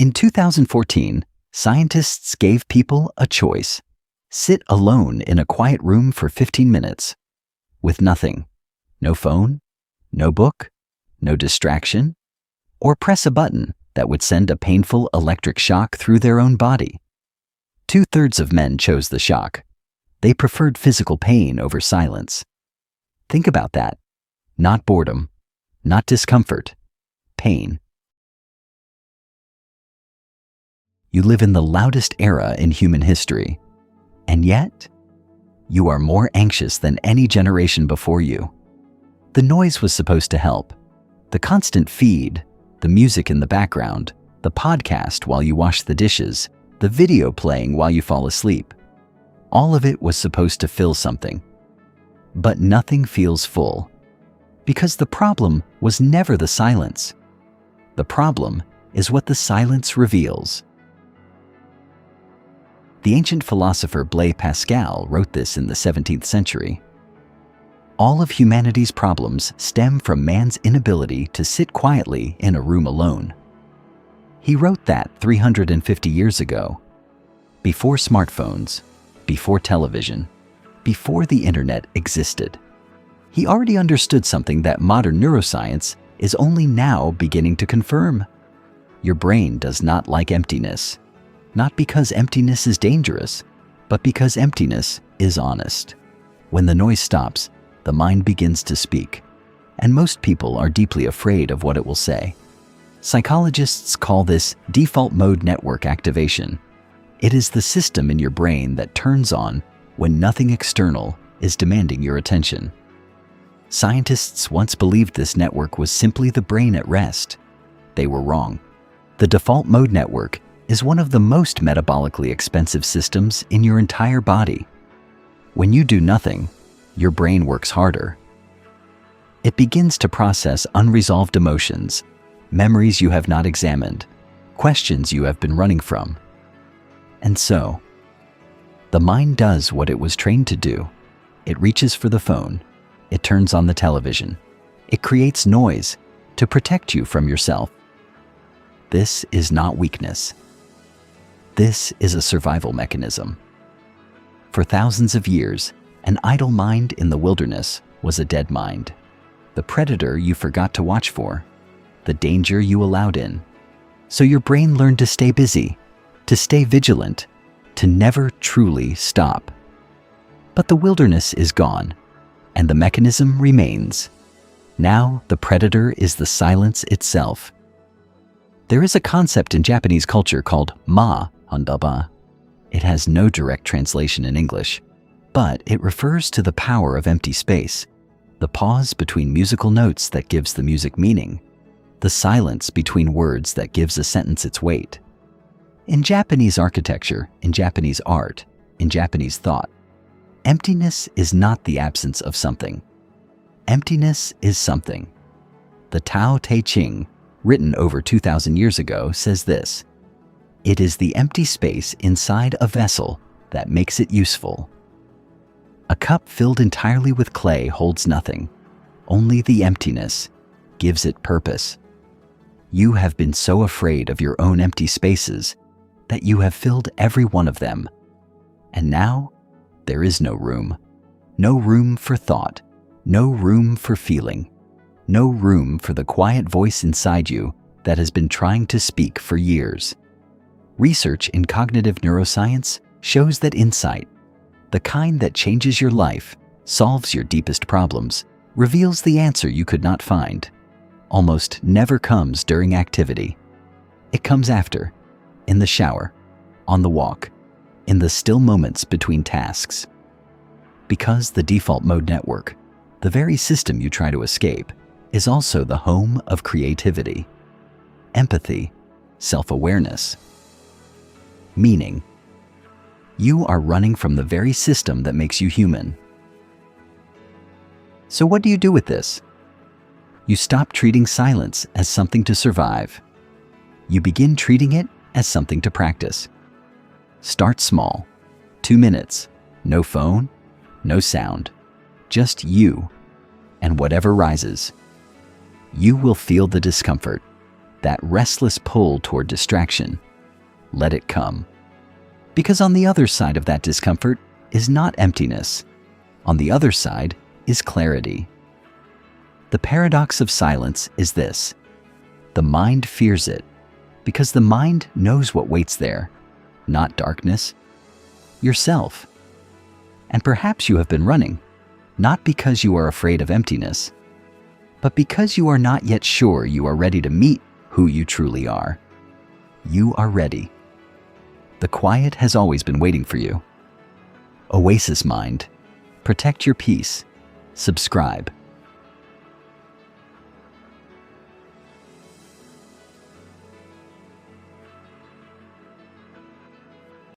In 2014, scientists gave people a choice. Sit alone in a quiet room for 15 minutes with nothing. No phone, no book, no distraction, or press a button that would send a painful electric shock through their own body. 2/3 of men chose the shock. They preferred physical pain over silence. Think about that. Not boredom, not discomfort, pain. You live in the loudest era in human history, and yet, you are more anxious than any generation before you. The noise was supposed to help. The constant feed, the music in the background, the podcast while you wash the dishes, the video playing while you fall asleep. All of it was supposed to fill something. But nothing feels full. Because the problem was never the silence. The problem is what the silence reveals. The ancient philosopher Blaise Pascal wrote this in the 17th century. All of humanity's problems stem from man's inability to sit quietly in a room alone. He wrote that 350 years ago, before smartphones, before television, before the internet existed. He already understood something that modern neuroscience is only now beginning to confirm. Your brain does not like emptiness. Not because emptiness is dangerous, but because emptiness is honest. When the noise stops, the mind begins to speak, and most people are deeply afraid of what it will say. Psychologists call this default mode network activation. It is the system in your brain that turns on when nothing external is demanding your attention. Scientists once believed this network was simply the brain at rest. They were wrong. The default mode network is one of the most metabolically expensive systems in your entire body. When you do nothing, your brain works harder. It begins to process unresolved emotions, memories you have not examined, questions you have been running from. And so, the mind does what it was trained to do. It reaches for the phone. It turns on the television. It creates noise to protect you from yourself. This is not weakness. This is a survival mechanism. For thousands of years, an idle mind in the wilderness was a dead mind. The predator you forgot to watch for, the danger you allowed in. So your brain learned to stay busy, to stay vigilant, to never truly stop. But the wilderness is gone, and the mechanism remains. Now the predator is the silence itself. There is a concept in Japanese culture called ma-handaba. It has no direct translation in English, but it refers to the power of empty space, the pause between musical notes that gives the music meaning, the silence between words that gives a sentence its weight. In Japanese architecture, in Japanese art, in Japanese thought, emptiness is not the absence of something. Emptiness is something. The Tao Te Ching, written over 2,000 years ago, says this: "It is the empty space inside a vessel that makes it useful." A cup filled entirely with clay holds nothing. Only the emptiness gives it purpose. You have been so afraid of your own empty spaces that you have filled every one of them. And now, there is no room. No room for thought. No room for feeling. No room for the quiet voice inside you that has been trying to speak for years. Research in cognitive neuroscience shows that insight, the kind that changes your life, solves your deepest problems, reveals the answer you could not find, almost never comes during activity. It comes after, in the shower, on the walk, in the still moments between tasks. Because the default mode network, the very system you try to escape, is also the home of creativity, empathy, self-awareness, meaning. You are running from the very system that makes you human. So what do you do with this? You stop treating silence as something to survive. You begin treating it as something to practice. Start small. 2 minutes. No phone, no sound. Just you and whatever rises. You will feel the discomfort. that restless pull toward distraction. Let it come. Because on the other side of that discomfort is not emptiness. On the other side is clarity. The paradox of silence is this: the mind fears it, because the mind knows what waits there, not darkness, yourself. And perhaps you have been running, not because you are afraid of emptiness, but because you are not yet sure you are ready to meet who you truly are. You are ready. The quiet has always been waiting for you. Oasis Mind. Protect your peace. Subscribe.